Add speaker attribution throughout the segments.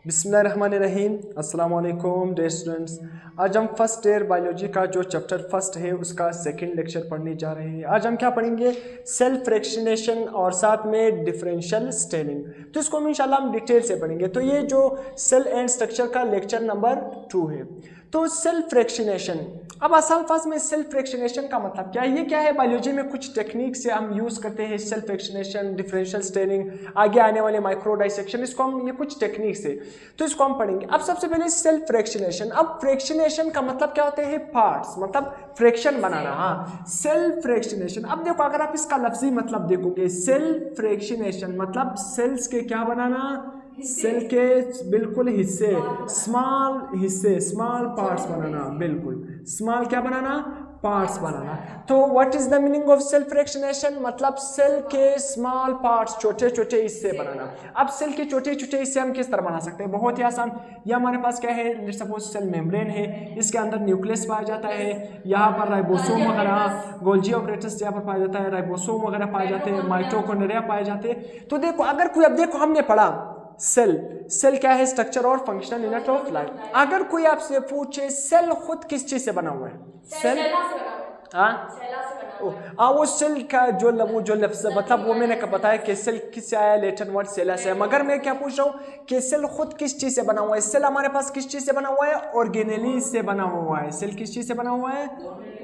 Speaker 1: बिस्मिल्लाहिर्रहमानिर्रहीम। अस्सलाम वालेकुम डियर स्टूडेंट्स। आज हम फर्स्ट ईयर बायोलॉजी का जो चैप्टर फर्स्ट है उसका सेकंड लेक्चर पढ़ने जा रहे हैं। आज हम क्या पढ़ेंगे? सेल फ्रैक्शनेशन और साथ में डिफरेंशियल स्टेनिंग। तो इसको हम इंशाल्लाह हम डिटेल से पढ़ेंगे। तो ये जो सेल एंड स्ट्रक्चर का लेक्चर नंबर 2 है। तो सेल फ्रैक्शनेशन, अब आसान अल्फाज में सेल फ्रैक्शनेशन का मतलब क्या है? ये क्या है? बायोलॉजी में कुछ टेक्निक से हम यूज करते हैं सेल फ्रैक्शनेशन, डिफरेंशियल स्टेनिंग, आगे आने वाले माइक्रो डाइसेक्शन, इसको हम ये कुछ टेक्निक से, तो इसको हम पढ़ेंगे। अब सबसे पहले सेल फ्रैक्शनेशन। अब फ्रैक्शनेशन का मतलब क्या होते हैं? पार्ट्स, मतलब फ्रैक्शन बनाना। हाँ, सेल फ्रैक्शनेशन। अब देखो, अगर आप इसका लफ्जी मतलब देखोगे, सेल फ्रैक्शनेशन मतलब सेल्स के क्या बनाना? सेल के बिल्कुल हिस्से, स्मॉल हिस्से, स्मॉल पार्ट्स बनाना। बिल्कुल स्मॉल क्या बनाना? पार्ट्स बनाना। तो what is the meaning of cell fractionation? मतलब सेल के स्मॉल पार्ट्स, छोटे छोटे हिस्से बनाना। अब सेल के छोटे छोटे हिस्से हम किस तरह बना सकते हैं? बहुत ही आसान। ये हमारे पास क्या है? लेट्स सपोज सेल मेम्ब्रेन है, इसके अंदर न्यूक्लियस पाया जाता है, यहाँ पर राइबोसोम वगैरह, गोल्जी ऑपरेटस यहाँ पर पाया जाता है, राइबोसोम वगैरह पाए जाते हैं, माइटोकॉन्ड्रिया पाए जाते हैं। तो देखो, अगर कोई, अब देखो हमने पढ़ा सेल क्या है? स्ट्रक्चर और फंक्शनल यूनिट ऑफ लाइफ। अगर कोई आपसे पूछे सेल खुद किस चीज से बना हुआ है? सेल वो सेल का जो लफ्ज, मतलब वो मैंने बताया कि सेल किससे आया? लैटिन वर्ड सेला से। मगर मैं क्या पूछ रहा हूँ कि सेल खुद किस चीज से बना हुआ है? सेल हमारे पास किस चीज से बना हुआ है? ऑर्गेनेलीज से बना हुआ है। सेल किस चीज से बना हुआ है?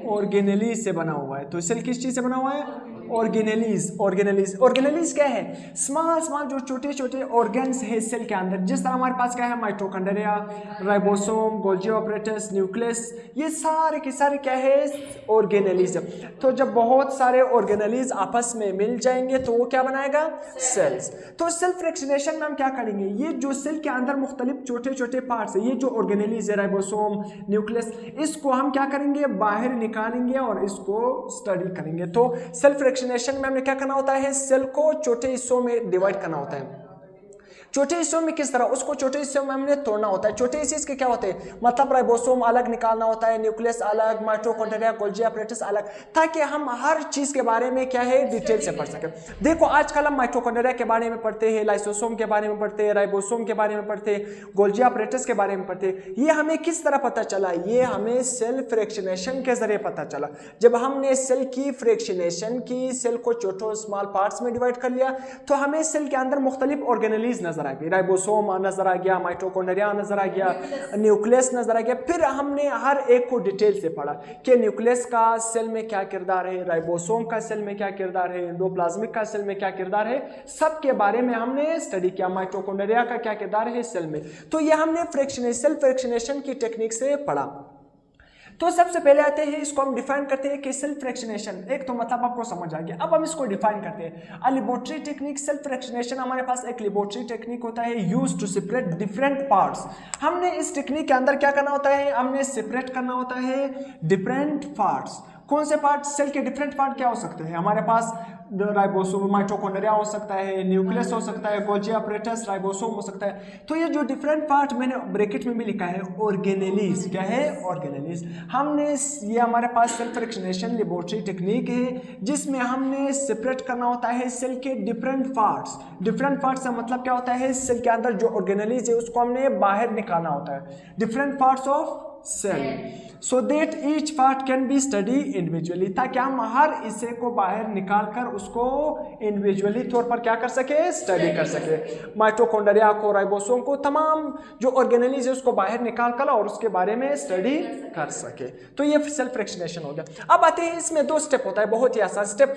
Speaker 1: ऑर्गेनेलीज से बना हुआ है। तो सेल किस चीज से बना हुआ है? ऑर्गेनेलीज क्या है? स्मॉल स्मॉल जो छोटे छोटे ऑर्गन्स है सेल के अंदर। जिस तरह हमारे पास क्या है? Mitochondria, ribosome, Golgi apparatus, nucleus, ये सारे के सारे क्या है? ऑर्गेनेलीज। तो जब बहुत सारे ऑर्गेनेलीज आपस में मिल जाएंगे तो वो क्या बनाएगा? सेल्स। तो सेल फ्रैक्शनेशन में हम क्या करेंगे? ये जो सेल के अंदर मुख्तलिफ छोटे छोटे पार्ट्स है, ये जो ऑर्गेनेलीज है, राइबोसोम, न्यूक्लियस, इसको हम क्या करेंगे? बाहर निकालेंगे और इसको स्टडी करेंगे। तो सेल फ्रैक्शनेशन में हमें क्या करना होता है? सेल को छोटे हिस्सों में डिवाइड करना होता है। छोटे हिस्सों में किस तरह? उसको छोटे हिस्सों में हमने तोड़ना होता है। छोटे हिस्से के क्या होते हैं? मतलब राइबोसोम अलग निकालना होता है, न्यूक्लियस अलग, माइटोकॉन्ड्रिया, गोल्जी ऑपरेटस अलग, ताकि हम हर चीज के बारे में क्या है? डिटेल से पढ़ सके। देखो, आजकल हम माइटोकॉन्ड्रिया के बारे में पढ़ते हैं, लाइसोसोम के बारे में पढ़ते हैं, राइबोसोम के बारे में पढ़ते हैं, गोल्जी ऑपरेटस के बारे में पढ़ते हैं। ये हमें किस तरह पता चला? ये हमें सेल फ्रैक्शनेशन के जरिए पता चला। जब हमने सेल की फ्रैक्शनेशन की, सेल को छोटे स्मॉल पार्ट्स में डिवाइड कर लिया, तो हमें सेल के अंदर मुख्तलिफ ऑर्गेनेलीज नजर आ गई। राइबोसोम नजर आ गया, माइटोकॉन्ड्रिया नजर आ गया, न्यूक्लियस नजर आ गया। फिर हमने हर एक को डिटेल से पढ़ा कि न्यूक्लियस का सेल में क्या किरदार है, राइबोसोम का सेल में क्या किरदार है, एंडोप्लाज्मिक का सेल में क्या किरदार है, सब के बारे में हमने स्टडी किया। माइटोकॉन्ड्रिया का क्या किरदार है सेल में। तो ये हमने सेल फ्रैक्शनेशन की टेक्निक से पढ़ा। तो सबसे पहले आते हैं, इसको हम डिफाइन करते हैं कि सेल फ्रैक्शनेशन, एक तो मतलब आपको समझ आ गया। अब हम इसको डिफाइन करते हैं। A laboratory technique cell fractionation, हमारे पास एक लेबोरेटरी टेक्निक होता है used to separate different parts. हमने इस टेक्निक के अंदर क्या करना होता है? हमने सेपरेट करना होता है डिफरेंट पार्ट्स। कौन से पार्ट? सेल के डिफरेंट पार्ट क्या हो सकते हैं? हमारे पास राइबोसोम, माइटोकॉन्ड्रिया हो सकता है, न्यूक्लियस हो सकता है, गोल्जी ऑपरेटस, राइबोसोम हो सकता है। तो ये जो डिफरेंट पार्ट मैंने ब्रैकेट में भी लिखा है, ऑर्गेनेलीज। क्या है? ऑर्गेनेलीज। हमने ये हमारे पास सेल फ्रैक्शनेशन लेबोरेटरी टेक्निक है जिसमें हमने सेपरेट करना होता है सेल के डिफरेंट पार्ट्स। डिफरेंट पार्ट्स का मतलब क्या होता है? सेल के अंदर जो ऑर्गेनेलीज है उसको हमने बाहर निकालना होता है। Different parts of cell, so that each part can be study individually, ताकि हम हर हिस्से को बाहर निकालकर उसको इंडिविजुअली तौर पर क्या कर सके? स्टडी कर सके। माइटोकॉन्ड्रिया को, राइबोसोम को, तमाम जो ऑर्गेनेलीज है उसको बाहर निकाल कर और उसके बारे में स्टडी कर सके। तो ये सेल फ्रैक्शनेशन हो गया। अब आते हैं, इसमें 2 स्टेप होता है, बहुत ही आसान। स्टेप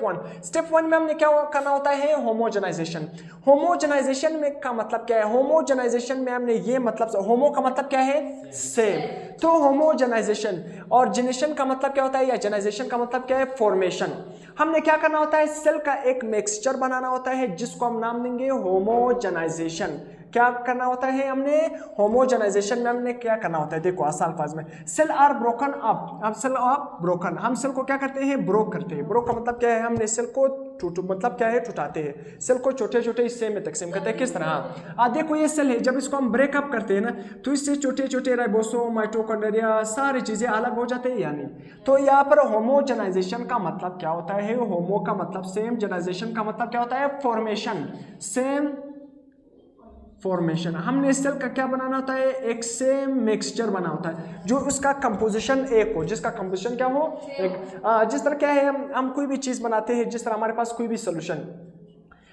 Speaker 1: वन में हमने क्या करना होता है? होमोजेनाइजेशन। होमोजेनाइजेशन में का मतलब क्या है? होमोजेनाइजेशन में हमने ये मतलब, होमो का मतलब क्या है? सेम। तो होमोजेनाइजेशन, और जेनेशन का मतलब क्या होता है? या जेनाइजेशन का मतलब क्या है? फॉर्मेशन। हमने क्या करना होता है? सेल का एक मिक्सचर बनाना होता है जिसको हम नाम देंगे होमोजेनाइजेशन। क्या करना होता है? हमने होमोजेनाइजेशन में हमने क्या करना होता है? देखो आसान अल्फाज में, सेल आर ब्रोकन अप। अब सेल अप ब्रोकन, हम सेल को क्या करते हैं? ब्रोक करते हैं। ब्रोक का मतलब क्या है? हमने सेल को मतलब क्या है? टूटाते हैं। सेल को छोटे छोटे हिस्से में तकसीम करते हैं। किस तरह? देखो ये सेल है, जब इसको हम ब्रेकअप करते हैं ना, तो इससे छोटे छोटे राइबोसोम, माइटोकॉन्ड्रिया, सारी चीजें अलग हो जाते हैं या नहीं? तो यहाँ पर होमोजेनाइजेशन का मतलब क्या होता है? होमो का मतलब सेम, जेनाइजेशन का मतलब क्या होता है? फॉर्मेशन। Same formation. हमने सेल का क्या बनाना होता है, एक सेम मिक्सचर बना होता है जो उसका कंपोजिशन एक हो, जिसका कंपोजिशन क्या हो, एक। जिस तरह क्या है, हम कोई भी चीज़ बनाते हैं, जिस तरह हमारे पास कोई भी सोल्यूशन,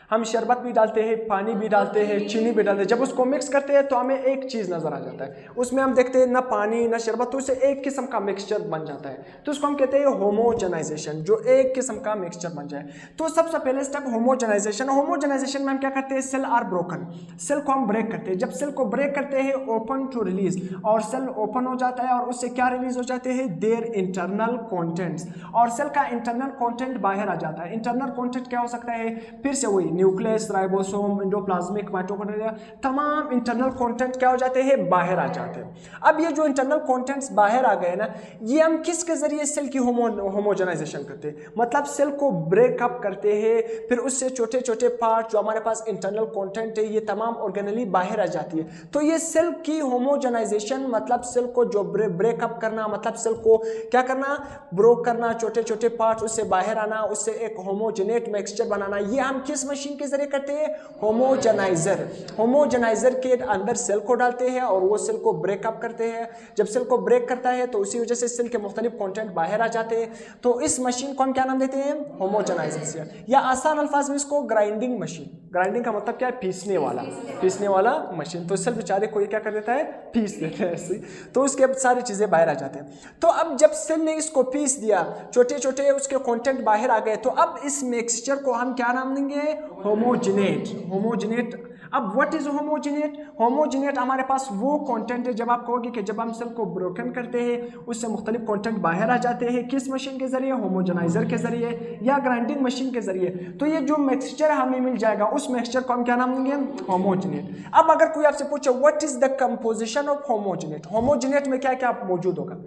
Speaker 1: हम शरबत भी डालते हैं, पानी भी डालते हैं, चीनी भी डालते हैं, जब उसको मिक्स करते हैं तो हमें एक चीज़ नज़र आ जाता है, उसमें हम देखते हैं ना पानी ना शरबत, तो उसे एक किस्म का मिक्सचर बन जाता है, तो उसको हम कहते हैं होमोजेनाइजेशन, जो एक किस्म का मिक्सचर बन जाए। तो सबसे पहले स्टेप होमोजेनाइजेशन। होमोजेनाइजेशन में हम क्या करते हैं, सेल आर ब्रोकन, सेल को हम ब्रेक करते हैं। जब सेल को ब्रेक करते हैं, ओपन टू रिलीज, और सेल ओपन हो जाता है और उससे क्या रिलीज हो जाते हैं, देयर इंटरनल कॉन्टेंट्स, और सेल का इंटरनल कॉन्टेंट बाहर आ जाता है। इंटरनल कॉन्टेंट क्या हो सकता है, फिर से वही न्यूक्लियस, राइबोसोम, एंडोप्लाज्मिक, माइटोकॉन्ड्रिया, तमाम इंटरनल कंटेंट क्या हो जाते हैं, बाहर आ जाते हैं। अब ये जो इंटरनल कंटेंट्स बाहर आ गए ना, ये हम किसके जरिए सेल की होमोजेनाइजेशन करते हैं, मतलब सेल को ब्रेकअप करते हैं, फिर उससे छोटे छोटे पार्ट जो हमारे पास इंटरनल कंटेंट है, ये तमाम ऑर्गेनली बाहर आ जाती है। तो ये सेल की होमोजेनाइजेशन मतलब सेल को जो ब्रेकअप करना, मतलब सेल को क्या करना, ब्रोक करना, छोटे छोटे पार्ट उससे बाहर आना, उससे एक होमोजेनेट मिक्सचर बनाना, ये हम किस मशीन के जरिए करते हैं, होमोजेनाइजर। होमोजेनाइजर के अंदर सेल को डालते हैं और वो सेल को ब्रेकअप करते हैं। जब सेल को ब्रेक करता है तो उसी वजह से सेल के मुख्तलिफ कंटेंट बाहर आ जाते हैं। तो इस मशीन को हम क्या नाम देते हैं, होमोजेनाइजर, या आसान अल्फाज में इसको ग्राइंडिंग मशीन। ग्राइंडिंग का मतलब क्या है, पीसने वाला, पीसने वाला मशीन। तो सेल बेचारे को क्या कर देता है, पीस देता है ऐसे, तो उसके सारी चीजें बाहर आ जाते हैं। तो अब जब सेल ने इसको पीस दिया, छोटे छोटे उसके कंटेंट बाहर आ गए, तो अब इस मिक्सचर को हम क्या नाम देंगे, होमोजेनेट। होमोजेनेट। अब व्हाट इज होमोजेनेट, होमोजेनेट हमारे पास वो कंटेंट है, जब आप कहोगे कि जब हम सेल को ब्रोकन करते हैं उससे मुख्तलिफ कंटेंट बाहर आ जाते हैं, किस मशीन के जरिए, होमोजेनाइजर के जरिए या ग्राइंडिंग मशीन के जरिए, तो ये जो मिक्सचर हमें मिल जाएगा उस मिक्सचर को हम क्या नाम देंगे, होमोजेनेट। अब अगर कोई आपसे पूछे what is the composition of homogenate, homogenate में क्या क्या मौजूद होगा,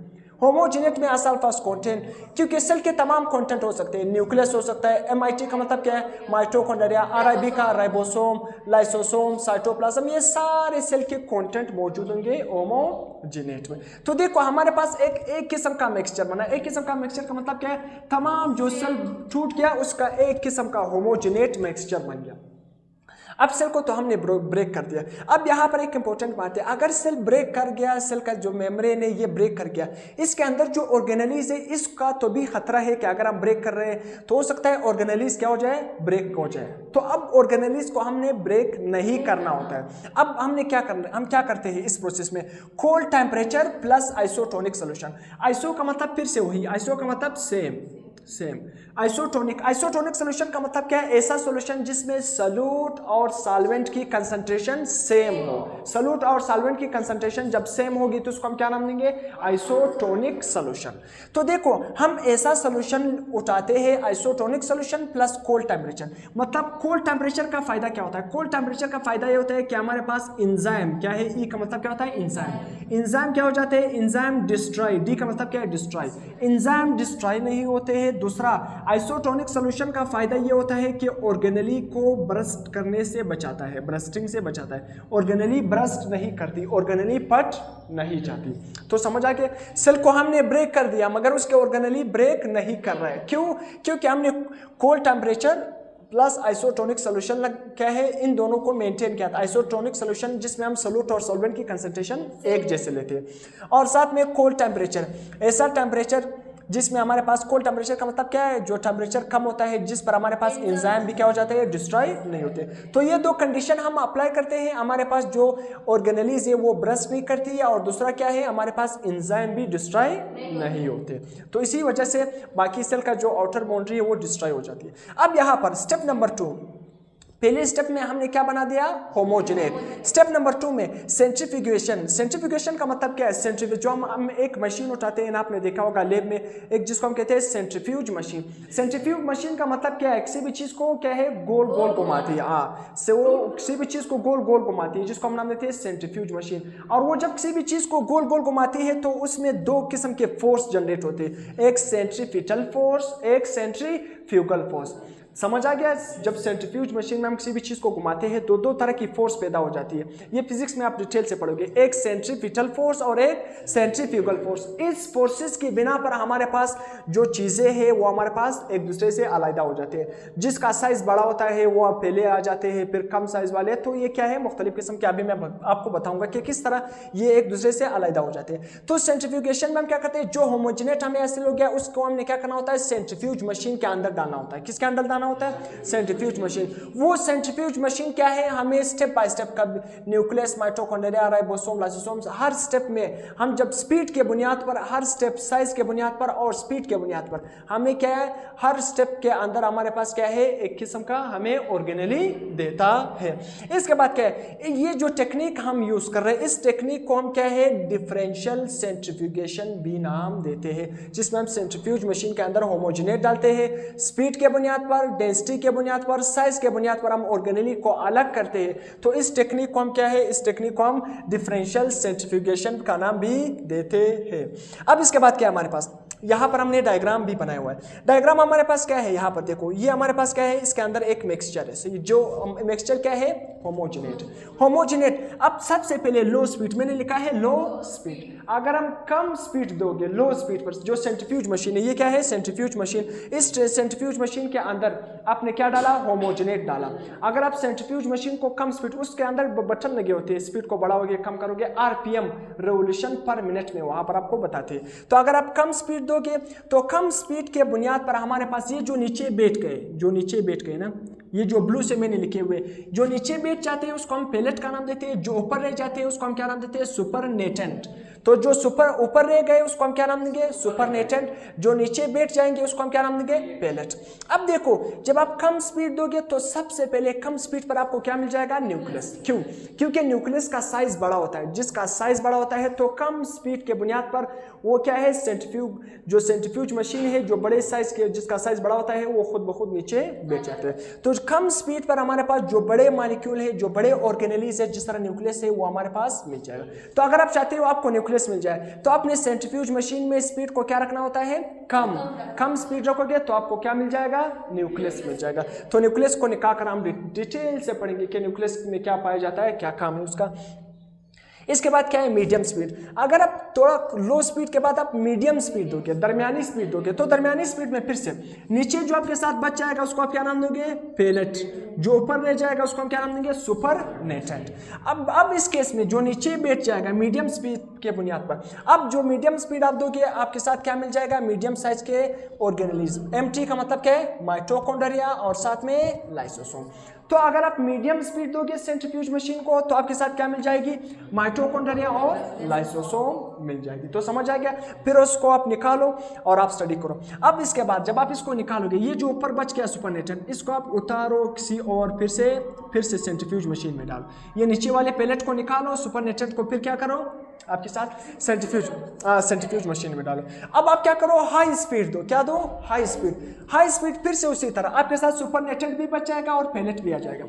Speaker 1: होमोजेनेट में असल फर्स्ट कंटेंट, क्योंकि सेल के तमाम कंटेंट हो सकते हैं, न्यूक्लियस हो सकता है, एमआईटी का मतलब क्या है, माइटोकॉन्ड्रिया, आरआईबी का राइबोसोम, लाइसोसोम, साइटोप्लाज्म, ये सारे सेल के कंटेंट मौजूद होंगे होमोजेनेट में। तो देखो हमारे पास एक किस्म का मिक्सचर बना। एक किस्म का मिक्सचर का मतलब क्या है, तमाम जो सेल टूट गया उसका एक किस्म का होमोजेनेट मिक्सचर बन गया। अब सेल को तो हमने ब्रेक कर दिया। अब यहाँ पर एक इंपॉर्टेंट बात है, अगर सेल ब्रेक कर गया, सेल का जो मेम्ब्रेन है ये ब्रेक कर गया, इसके अंदर जो ऑर्गेनेलीज है इसका तो भी खतरा है कि अगर हम ब्रेक कर रहे हैं तो हो सकता है ऑर्गेनेलीज क्या हो जाए, ब्रेक हो जाए। तो अब ऑर्गेनेलीज को हमने ब्रेक नहीं करना होता है। अब हमने क्या करना, हम क्या करते हैं इस प्रोसेस में, cold temperature plus isotonic solution. Iso का मतलब फिर से वही, आइसो का मतलब सेम। आइसोटोनिक, आइसोटोनिक सोल्यूशन का मतलब क्या है, ऐसा सोल्यूशन जिसमें सॉल्यूट और सॉल्वेंट की कंसंट्रेशन सेम हो। सॉल्यूट और सॉल्वेंट की कंसंट्रेशन जब सेम होगी तो उसको हम क्या नाम देंगे, आइसोटोनिक सोल्यूशन। तो देखो हम ऐसा सोल्यूशन उठाते हैं, isotonic solution plus cold temperature. मतलब कोल्ड टेम्परेचर का फायदा क्या होता है, कोल्ड टेम्परेचर का फायदा ये होता है कि हमारे पास इंजाइम क्या है, ई का मतलब क्या होता है, इंजाइम। इंजाइम क्या हो जाते हैं, इंजाइम डिस्ट्रॉय, डी का मतलब क्या है, डिस्ट्रॉय। इंजाइम डिस्ट्रॉय नहीं होते हैं। दूसरा आइसोटोनिक सोल्यूशन का फायदा ये होता है कि ऑर्गेनेली को ब्रस्ट करने से बचाता है, ब्रस्टिंग से बचाता है। ऑर्गेनेली ब्रस्ट नहीं करती, ऑर्गेनेली पट नहीं जाती। तो समझ आ गया, सेल को हमने ब्रेक कर दिया मगर उसके ऑर्गेनेली ब्रेक नहीं कर रहा है। क्यों, क्योंकि हमने cold temperature plus isotonic solution क्या है, इन दोनों को मेंटेन किया था। आइसोटोनिक सोल्यूशन जिसमें हम सॉल्यूट और सॉल्वेंट की कंसंट्रेशन एक जैसे लेते हैं, और साथ में कोल्ड टेम्परेचर, ऐसा टेम्परेचर जिसमें हमारे पास, कोल्ड टेम्परेचर का मतलब क्या है, जो टेम्परेचर कम होता है जिस पर हमारे पास एंजाइम भी क्या हो जाते हैं, डिस्ट्रॉय नहीं होते। तो ये दो कंडीशन हम अप्लाई करते हैं, हमारे पास जो ऑर्गेनेलीज है वो ब्रस्ट भी करती है, और दूसरा क्या है, हमारे पास एंजाइम भी डिस्ट्रॉय नहीं होते। तो इसी वजह से बाकी सेल का जो आउटर बाउंड्री है वो डिस्ट्रॉय हो जाती है। अब यहाँ पर स्टेप नंबर 2, पहले स्टेप में हमने क्या बना दिया, होमोजेनेट। स्टेप नंबर 2 में सेंट्रीफ्यूगेशन। सेंट्रीफ्यूगेशन का मतलब क्या है, सेंट्रीफ्यूज, जो हम एक मशीन उठाते हैं ना, आपने देखा होगा लैब में एक, जिसको हम कहते हैं सेंट्रीफ्यूज मशीन। सेंट्रीफ्यूज मशीन का मतलब क्या है, किसी भी चीज को क्या है, गोल गोल घुमाती है। से वो किसी भी चीज को गोल गोल घुमाती है, जिसको हम नाम देते हैं सेंट्रीफ्यूज मशीन। और वो जब किसी भी चीज को गोल गोल घुमाती है तो उसमें दो किस्म के फोर्स जनरेट होते हैं, एक सेंट्रीपिटल फोर्स, एक सेंट्रीफ्यूगल फोर्स। समझ आ गया? जब सेंट्रीफ्यूज मशीन में हम किसी भी चीज़ को घुमाते हैं तो दो तरह की फोर्स पैदा हो जाती है। ये फिजिक्स में आप डिटेल से पढ़ोगे, एक सेंट्रीपिटल फोर्स और एक सेंट्रीफ्यूगल फोर्स। इस फोर्सेस की बिना पर हमारे पास जो चीज़ें हैं वो हमारे पास एक दूसरे से अलग हो जाते हैं। जिसका साइज बड़ा होता है वो पहले आ जाते हैं, फिर कम साइज वाले। तो ये क्या है, मुख्तलिफ किस्म के, अभी मैं आपको बताऊंगा कि किस तरह ये एक दूसरे से अलग हो जाते हैं। तो सेंट्रीफ्यूगेशन में हम क्या करते हैं, जो होमोजेनेट हमें एसिड हो गया उसको हमने क्या करना होता है, सेंट्रीफ्यूज मशीन के अंदर डालना होता है। किसके अंदर डालना होता है, सेंट्रीफ्यूज मशीन। वो सेंट्रीफ्यूज मशीन क्या है, हमें स्टेप बाय स्टेप का न्यूक्लियस, माइटोकॉन्ड्रिया, राइबोसोम, लाइसोसोम, हर स्टेप में हम जब स्पीड के बुनियाद पर, हर स्टेप साइज के बुनियाद पर और स्पीड के बुनियाद पर हमें क्या है, हर स्टेप के अंदर हमारे पास क्या है, एक किस्म का हमें ऑर्गेनेली देता है। इसके बाद क्या है, ये जो टेक्निक हम यूज कर रहे हैं इस टेक्निक को हम क्या है, डिफरेंशियल सेंट्रीफ्यूगेशन भी नाम देते हैं, जिसमें हम सेंट्रीफ्यूज मशीन के अंदर होमोजेनेट डालते हैं। स्पीड के बुनियाद पर, डेंसिटी के बुनियाद पर, साइज के बुनियाद पर हम ऑर्गेनेली को अलग करते हैं। तो इस टेक्निक को हम क्या है, इस टेक्निक को हम डिफरेंशियल सेंट्रीफ्यूगेशन का नाम भी देते हैं। अब इसके बाद क्या है हमारे पास, यहाँ पर हमने डायग्राम भी बनाया हुआ है। डायग्राम हमारे पास क्या है, यहाँ पर देखो, ये हमारे पास क्या है, इसके अंदर एक मिक्सचर है। जो मिक्सचर क्या है, होमोजेनेट। होमोजेनेट, अब सबसे पहले लो स्पीड, मैंने लिखा है लो स्पीड। अगर हम कम स्पीड दोगे, लो स्पीड पर, जो सेंट्रीफ्यूज मशीन है, ये क्या है, सेंट्रीफ्यूज मशीन। इस सेंट्रीफ्यूज मशीन के अंदर आपने क्या डाला, होमोजेनेट डाला। अगर आप सेंट्रीफ्यूज मशीन को कम स्पीड, उसके अंदर बटन लगे होते हैं, स्पीड को बढ़ाओगे कम करोगे, आरपीएम, रेवोल्यूशन पर मिनट में, वहां पर आपको बताते हैं। तो अगर आप कम स्पीड दोगे तो कम स्पीड के बुनियाद पर हमारे पास ये जो नीचे बैठ गए, जो नीचे बैठ गए ना, ये जो ब्लू से मैंने लिखे हुए, जो नीचे बैठ जाते हैं उसको हम पेलेट का नाम देते हैं, जो ऊपर रह जाते हैं उसको हम क्या नाम देते हैं, सुपरनेटेंट। तो जो ऊपर रह गए उसको हम क्या नाम देंगे, सुपरनेटेंट। जो नीचे बैठ जाएंगे उसको हम क्या नाम देंगे, पेलेट। अब देखो, जब आप कम स्पीड दोगे तो सबसे पहले कम स्पीड पर आपको क्या मिल जाएगा, न्यूक्लियस। क्यों? क्योंकि न्यूक्लियस का साइज बड़ा होता है। जिसका साइज बड़ा होता है तो कम स्पीड के बुनियाद पर वो क्या है, सेंट्रीफ्यूज, जो सेंट्रीफ्यूज मशीन है, जो बड़े साइज के, जिसका साइज बड़ा होता है वो खुद ब खुद नीचे बैठ जाते हैं। तो कम स्पीड पर हमारे पास जो बड़े मॉलिक्यूल है, जो बड़े ऑर्गेनेलीज है, जिस तरह न्यूक्लियस है, वो हमारे पास मिल जाएगा। तो अगर आप चाहते हो आपको न्यूक्लियस मिल जाए तो आपने सेंट्रीफ्यूज मशीन में स्पीड को क्या रखना होता है, कम स्पीड रखोगे तो आपको क्या मिल जाएगा, न्यूक्लियस मिल जाएगा। तो न्यूक्लियस को निकाल कर हम डिटेल से पढ़ेंगे कि न्यूक्लियस में क्या पाया जाता है, क्या काम है उसका। इसके बाद क्या है, मीडियम स्पीड। अगर आप थोड़ा लो स्पीड के बाद आप मीडियम स्पीड दोगे, दरमियानी स्पीड दोगे, तो दरमियानी स्पीड में फिर से नीचे जो आपके साथ बच जाएगा उसको आप क्या नाम दोगे, पेलेट। जो ऊपर रह जाएगा उसको हम क्या नाम देंगे, सुपरनेटेंट। अब इस केस में जो नीचे बैठ जाएगा मीडियम स्पीड के बुनियाद पर, अब जो मीडियम स्पीड आप दोगे आपके साथ क्या मिल जाएगा, मीडियम साइज के ऑर्गेनेलिज्म। एमटी का मतलब क्या है, माइटोकॉन्ड्रिया और साथ में लाइसोसोम। तो अगर आप मीडियम स्पीड दोगे सेंट्रीफ्यूज मशीन को तो आपके साथ क्या मिल जाएगी, माइटोकॉन्ड्रिया और लाइसोसोम मिल जाएगी। तो समझ आ गया। फिर उसको आप निकालो और आप स्टडी करो। अब इसके बाद जब आप इसको निकालोगे, ये जो ऊपर बच गया सुपरनेटेंट, इसको आप उतारो किसी और, फिर से सेंट्रीफ्यूज मशीन में डालो। ये नीचे वाले पेलेट को निकालो, सुपरनेटेंट को फिर क्या करो, आपके साथ सेंट्रीफ्यूज मशीन में डालो। अब आप क्या करो, हाई स्पीड दो। क्या दो, हाई स्पीड। फिर से उसी तरह आपके साथ सुपरनेटेंट भी बच जाएगा और पेलेट भी आ जाएगा।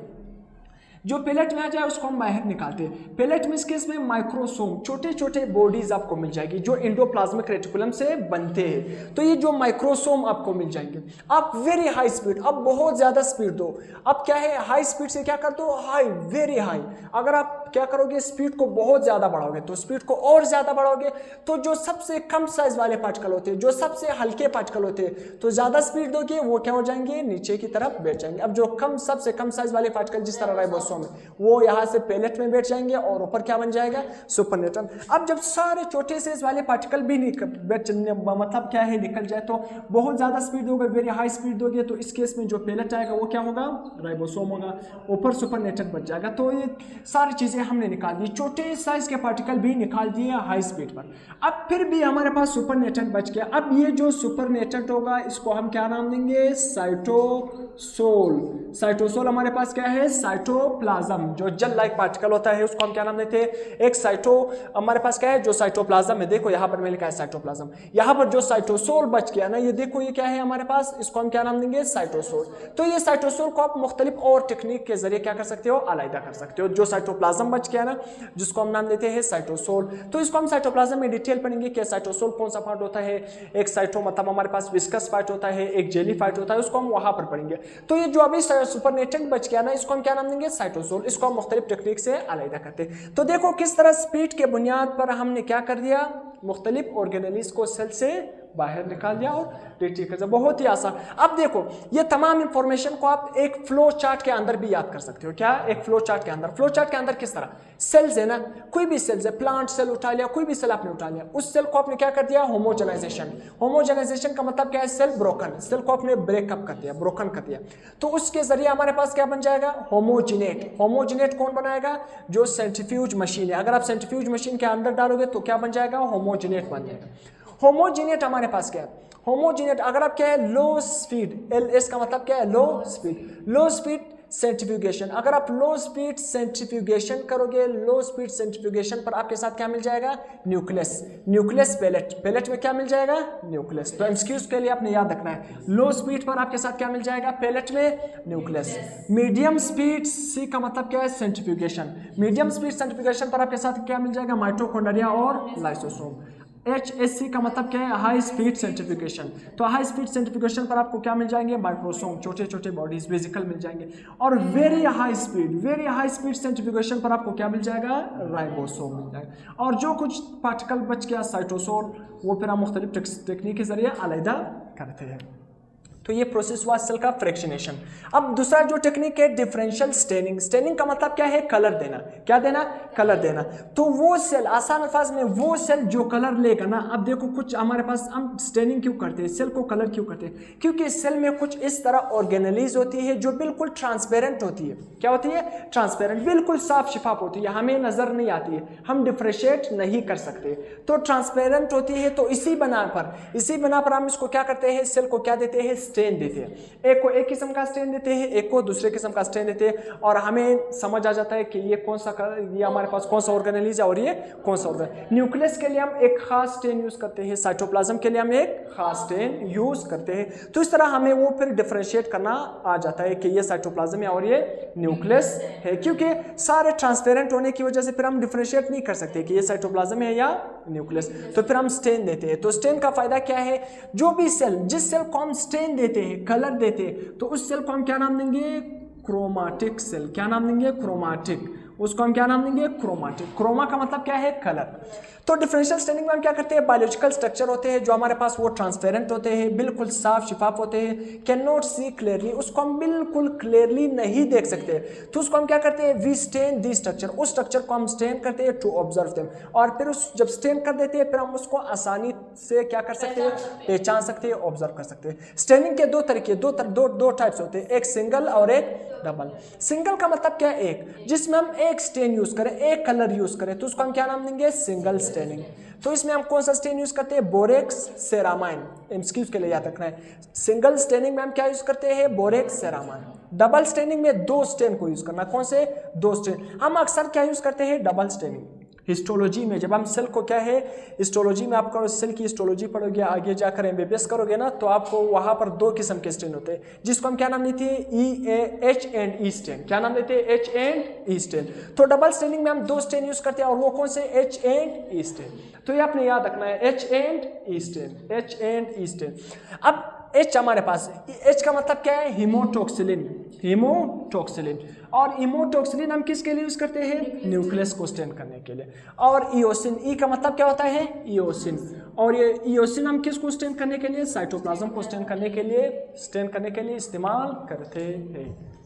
Speaker 1: जो पेलेट में आ जाए उसको हम बाहर निकालते हैं। पेलेट में इस केस में माइक्रोसोम, छोटे छोटे बॉडीज आपको मिल जाएगी जो एंडोप्लाज्मिक रेटिकुलम से बनते हैं। तो ये जो माइक्रोसोम आपको मिल जाएंगे। आप वेरी हाई स्पीड, अब बहुत ज्यादा स्पीड दो। अब क्या है, हाई स्पीड से क्या कर दो, हाई, वेरी हाई। अगर आप क्या करोगे, स्पीड को बहुत ज्यादा बढ़ाओगे, तो स्पीड को और ज्यादा बढ़ाओगे तो जो सबसे कम साइज वाले पार्टिकल होते हैं, जो सबसे हल्के पार्टिकल होते हैं, तो ज्यादा स्पीड दोगे वो क्या हो जाएंगे, नीचे की तरफ बैठ जाएंगे। अब जो सबसे कम साइज वाले पार्टिकल जिस तरह राइबोसोम में, वो यहाँ से पेलेट में बैठ जाएंगे और ऊपर क्या बन जाएगा, सुपरनेटेंट। अब जब सारे छोटे साइज वाले पार्टिकल भी मतलब क्या है, निकल जाए, तो बहुत ज्यादा स्पीड दोगे, वेरी हाई स्पीड दोगे, तो इस केस में जो पेलेट आएगा वो क्या होगा, राइबोसोम होगा, ऊपर सुपरनेटेंट बच जाएगा। तो ये सारी चीजें हमने निकाल दी, छोटे साइज के पार्टिकल भी निकाल दिए हाई स्पीड पर। अब फिर भी हमारे पास सुपरनेटेंट बच गया। अब ये जो सुपरनेटेंट होगा इसको हम क्या नाम देंगे, साइटोसोल। साइटोसोल हमारे पास क्या है, साइटोप्लाज्म, जो जेल लाइक पार्टिकल होता है उसको हम क्या नाम देते हैं, एक साइटो, हमारे पास क्या है, जो साइटोप्लाज्म है। देखो यहाँ पर मैंने लिखा है साइटोप्लाज्म, यहाँ पर जो साइटोसोल बच गया ना, ये देखो ये क्या है हमारे पास, इसको हम क्या नाम देंगे, साइटोसोल। तो ये साइटोसोल को आप मुख्तलिफ और टेक्निक के जरिए क्या कर सकते हो, अलग कर सकते हो। जो साइटोप्लाज्म बच गया ना, जिसको हम नाम देते हैं साइटोसोल। तो इसको हम साइटोप्लाज्म में डिटेल पढ़ेंगे कि साइटोसोल कौन सा पार्ट होता है, एक साइटो मतलब हमारे पास विस्कस पार्ट होता है, एक जेली पार्ट होता है, उसको हम वहां पर पढ़ेंगे। तो ये जो अभी सुपरनेटेंट बच गया ना, इसको हम क्या नाम देंगे, साइटोसोल। इसको हम मुख्तलिफ टेक्निक से अलग करते हैं। तो देखो किस तरह स्पीड के बुनियाद पर हमने क्या कर दिया, मुख्तलिफ ऑर्गेनेलिस को सेल से बाहर निकाल दिया और रिट्रीव कर दिया, बहुत ही आसान। अब देखो ये तमाम इंफॉर्मेशन को आप एक फ्लो चार्ट के अंदर भी याद कर सकते हो। क्या, एक फ्लो चार्ट के अंदर। फ्लो चार्ट के अंदर किस तरह, सेल्स है ना, कोई भी सेल्स है, प्लांट सेल उठा लिया, कोई भी सेल आपने उठा लिया, उस सेल को आपने क्या कर दिया, होमोजेनाइजेशन। होमोजेनाइजेशन का मतलब क्या है, सेल ब्रोकन, सेल को आपने ब्रेकअप कर दिया, ब्रोकन कर दिया। तो उसके जरिए हमारे पास क्या बन जाएगा, होमोजिनेट। होमोजिनेट कौन बनाएगा, जो सेंट्रीफ्यूज मशीन है। अगर आप सेंट्रीफ्यूज मशीन के अंदर डालोगे तो क्या बन जाएगा, होमोजिनेट बन जाएगा। होमोजिनेट हमारे पास क्या है, होमोजिनेट अगर आप क्या है, लो स्पीड, LS का मतलब क्या है, लो स्पीड। लो स्पीड सेंट्रीफ्यूगेशन, अगर आप लो स्पीड सेंट्रीफ्यूगेशन करोगे, लो स्पीड सेंट्रीफ्यूगेशन पर आपके साथ क्या मिल जाएगा, न्यूक्लियस। न्यूक्लियस पेलेट, पेलेट में क्या मिल जाएगा, न्यूक्लियस। तो एमसीक्यूज के लिए आपने याद रखना है, लो स्पीड पर आपके साथ क्या मिल जाएगा, पेलेट में न्यूक्लियस। मीडियम स्पीड, सी का मतलब क्या है, सेंट्रीफ्यूगेशन। मीडियम स्पीड सेंट्रीफ्यूगेशन पर आपके साथ क्या मिल जाएगा, माइटोकॉन्ड्रिया और लाइसोसोम। HSC का मतलब क्या है, हाई स्पीड सेंट्रीफ्यूगेशन। तो हाई स्पीड सेंट्रीफ्यूगेशन पर आपको क्या मिल जाएंगे, माइक्रोसोम, छोटे छोटे बॉडीज, वेसिकल मिल जाएंगे। और वेरी हाई स्पीड सेंट्रीफ्यूगेशन पर आपको क्या मिल जाएगा, राइबोसोम मिल जाएगा। और जो कुछ पार्टिकल बच गया साइटोसोल, वो फिर हम मुख्तलिफ टेक्निक के जरिए अलहदा करते हैं। तो ये प्रोसेस हुआ सेल का फ्रैक्शनेशन। अब दूसरा जो टेक्निक है, डिफरेंशियल स्टेनिंग। स्टेनिंग का मतलब क्या है, कलर देना। क्या देना, कलर देना। तो वो सेल, आसान अल्फाज में वो सेल जो कलर लेगा ना, अब देखो कुछ हमारे पास, हम स्टेनिंग क्यों करते हैं, सेल को कलर क्यों करते हैं, क्योंकि सेल में कुछ इस तरह ऑर्गेनेलिज होती है जो बिल्कुल ट्रांसपेरेंट होती है। क्या होती है, ट्रांसपेरेंट, बिल्कुल साफ शिफाफ होती है, हमें नजर नहीं आती है, हम डिफ्रेशिएट नहीं कर सकते। तो ट्रांसपेरेंट होती है, तो इसी बना पर हम इसको क्या करते हैं, सेल को क्या देते हैं, स्टेन देते हैं। एक को एक किस्म का स्टेन देते हैं, एक को दूसरे किस्म का स्टेन देते हैं, और हमें समझ आ जाता है कि ये कौन सा, ये हमारे पास कौन सा ऑर्गेनेलिज है और ये कौन सा ऑर्गेन। न्यूक्लियस के लिए हम एक खास स्टेन यूज करते हैं, साइटोप्लाज्म के लिए हम एक खास स्टेन यूज करते हैं। तो इस तरह हमें वो फिर डिफरेंशिएट करना आ जाता है कि ये साइटोप्लाज्म है और ये न्यूक्लियस है, क्योंकि सारे ट्रांसपेरेंट होने की वजह से फिर हम डिफरेंशिएट नहीं कर सकते कि ये साइटोप्लाज्म है या न्यूक्लियस। तो फिर हम स्टेन देते हैं। तो स्टेन का फायदा क्या है, जो भी सेल, जिस सेल को हम स्टेन देते हैं, कलर देते हैं, तो उस सेल को हम क्या नाम देंगे, क्रोमाटिक सेल। क्या नाम देंगे, क्रोमाटिक। उसको हम क्या नाम देंगे, क्रोमाटिक। क्रोमा का मतलब क्या है, कलर। तो डिफरेंशियल स्टेनिंग में हम क्या करते हैं, बायोलॉजिकल स्ट्रक्चर होते हैं जो हमारे पास, वो ट्रांसपेरेंट होते हैं, बिल्कुल साफ शिफाफ होते हैं, कैन नॉट सी क्लियरली, उसको हम बिल्कुल क्लियरली नहीं देख सकते। तो उसको हम क्या करते हैं, वी स्टेन दी स्ट्रक्चर, उस स्ट्रक्चर को हम स्टेन करते हैं टू ऑब्जर्व देम। और फिर उस जब स्टेन कर देते हैं, फिर हम उसको आसानी से क्या कर सकते हैं, पहचान सकते हैं, ऑब्जर्व कर सकते हैं। स्टेनिंग के दो तरीके, दो टाइप्स होते हैं, एक सिंगल और एक डबल। सिंगल का मतलब क्या है, एक, जिसमें हम एक स्टेन यूज करें, एक कलर यूज करें, तो उसको हम क्या नाम देंगे, सिंगल स्टेनिंग। तो इसमें हम कौन सा स्टेन यूज करते हैं, बोरेक्स सेरामाइन। एमसीक्यूज के लिए याद रखना है, सिंगल स्टेनिंग में हम क्या यूज करते हैं, बोरेक्स सेरामाइन। डबल स्टेनिंग में दो स्टेन को यूज करना, कौन से, दो स्टेन। हम अक्सर क्या यूज करते हैं, डबल स्टेनिंग। हिस्टोलॉजी में जब हम सेल को क्या है, हिस्टोलॉजी में आपको सेल की हिस्टोलॉजी पढ़ोगे, आगे जाकर एमबीबीएस करोगे ना, तो आपको वहां पर दो किस्म के स्टेन होते हैं, जिसको हम क्या नाम देते हैं, H एंड E स्टेन। क्या नाम देते हैं, H एंड E स्टेन। तो डबल स्टेनिंग में हम दो स्टेन यूज करते हैं, और वो कौन से, H एंड E स्टेन। तो ये आपने याद रखना है, H and E stain, H and E stain. अब H हमारे पास, H का मतलब क्या है, हीमोटॉक्सिलिन। हीमोटॉक्सिलिन, और हीमोटॉक्सिलिन हम किसके लिए यूज करते हैं, न्यूक्लियस को स्टेन करने के लिए। और इओसिन, ई का मतलब क्या होता है, इओसिन, और ये इओसिन हम किसको स्टेन करने के लिए, साइटोप्लाज्म को स्टेन करने के लिए इस्तेमाल करते हैं।